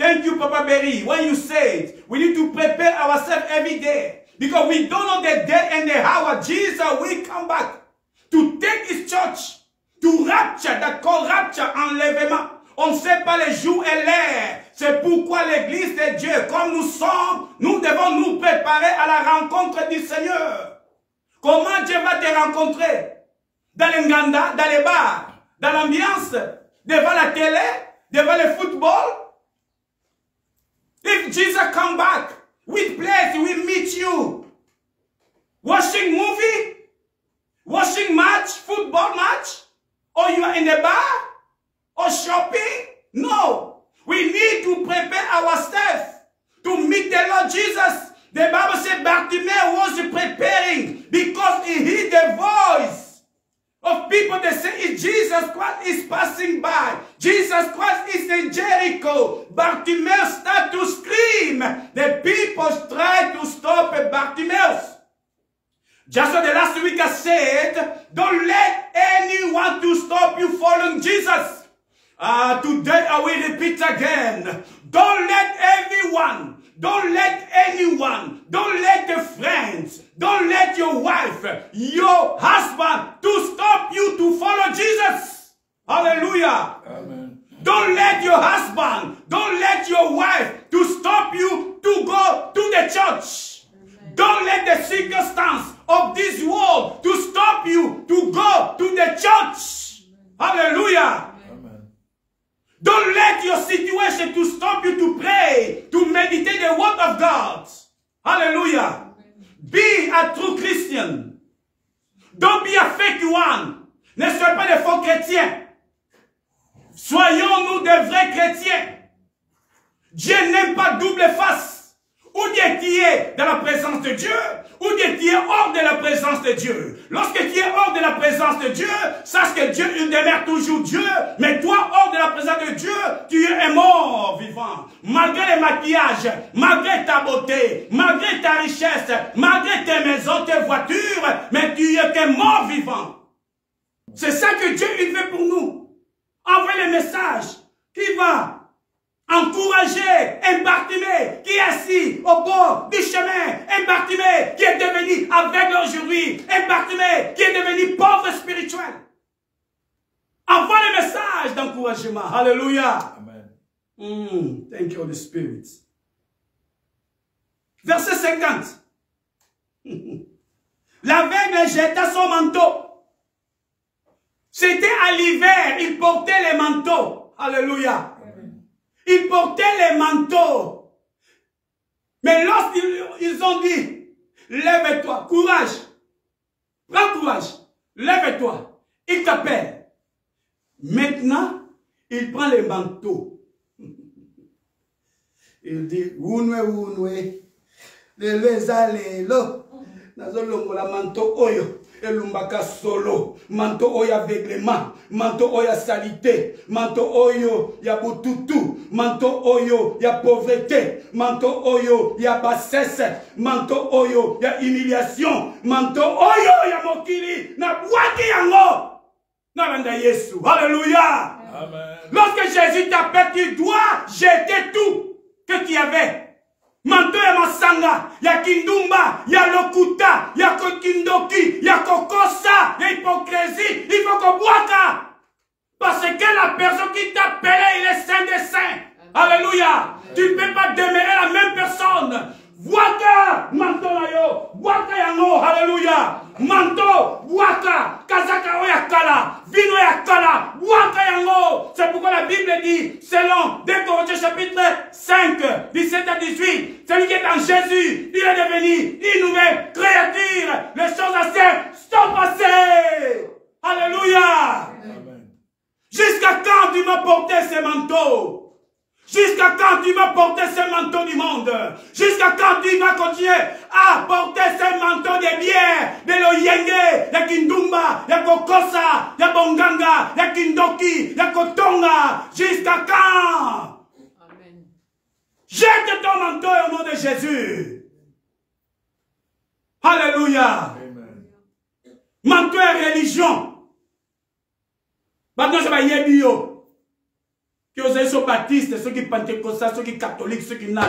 Thank you, Papa Berry. When you said we need to prepare ourselves every day because we don't know the day and the hour Jesus will come back to take his church to rapture, that called rapture, enlèvement. On ne sait pas les jours et l'heure. C'est pourquoi l'église de Dieu, comme nous sommes, nous devons nous préparer à la rencontre du Seigneur. Comment Dieu va te rencontrer? Dans les nganda, dans les bars, dans l'ambiance, devant la télé, devant le football. If Jesus come back, which place will meet you? Watching movie? Watching match? Football match? Or you are in the bar? Or shopping? No. We need to prepare ourselves to meet the Lord Jesus. The Bible says Bartimaeus was preparing because he heard the voice of people that say Jesus Christ is passing by. Jesus Christ is in Jericho. Bartimaeus started to scream. The people tried to stop Bartimaeus. Just as the last week I said, don't let anyone to stop you following Jesus. Today I will repeat again. Don't let everyone, don't let anyone, don't let the friends, don't let your wife, your husband to stop you to follow Jesus. Hallelujah. Amen. Don't let your husband, don't let your wife to stop you to go to the church. Amen. Don't let the circumstance of this world to stop you to go to the church. Amen. Hallelujah. Don't let your situation to stop you to pray, to meditate the word of God. Hallelujah. Be a true Christian. Don't be a fake one. Ne soyez pas des faux chrétiens. Soyons-nous des vrais chrétiens. Dieu n'aime pas double face. Ou Dieu qui est dans la présence de Dieu, ou Dieu qui est hors de la présence de Dieu. Lorsque tu es hors de la présence de Dieu, sache que Dieu, il demeure toujours Dieu, mais toi, hors de la présence de Dieu, tu es un mort vivant. Malgré les maquillages, malgré ta beauté, malgré ta richesse, malgré tes maisons, tes voitures, mais tu es qu'un mort vivant. C'est ça que Dieu, il veut pour nous. Envoie le message qui va encourager un Bartimaeus qui est assis au bord du chemin, un Bartimaeus qui est devenu aveugle aujourd'hui, un Bartimaeus qui est devenu pauvre spirituel. Envoie le message d'encouragement. Alléluia. Amen. Thank you, Holy Spirit. Verset 50. L'aveugle jeta son manteau. C'était à l'hiver, il portait les manteaux. Alléluia. Ils portaient les manteaux. Mais lorsqu'ils ont dit, lève-toi, courage, prends courage, lève-toi, il t'appelle. Maintenant, il prend les manteaux. Il dit, Unwe, lelo, nazolongola manteau oyo. Elumbaka solo, manto oyo aveuglement, manto oyo salité, manto oyo ya bututu, manto oyo ya pauvreté, manto oyo ya bassesse, manto oyo ya humiliation, manto oyo ya mokili, na bwaki yango, na banda Yesu. Alléluia. Amen. Lorsque Jésus t'appelle, tu dois jeter tout que tu avais. Manto ya masanga, ya kindumba, ya lokuta, ya kokindoki, ya kokosa, ya hypocrisie, il faut qu'on boite. Parce que la personne qui t'a appelé, il est saint des saints. Alléluia. Tu ne peux pas demeurer la même personne. Waka, manto na yo, waka yango, alléluia. Manto, waka, kazaka oya kala, vino ya kala, waka yango. C'est pourquoi la Bible dit, selon 2 Corinthiens chapitre 5, 17 à 18, celui qui est en Jésus, il est devenu une nouvelle créature. Les choses anciennes sont passées. Alléluia. Jusqu'à quand tu m'as porté ces manteaux? Jusqu'à quand tu vas porter ce manteau du monde? Jusqu'à quand tu vas continuer à porter ce manteau de bière, de l'oyenge, de kindumba, de kokosa, de bonganga, de kindoki, de kotonga? Jusqu'à quand? Amen. Jette ton manteau au nom de Jésus. Alléluia. Amen. Manteau et religion. Maintenant, je vais y aller. Que vous êtes baptistes, ceux qui pentecôtistes, ceux qui catholiques, ceux qui n'ont.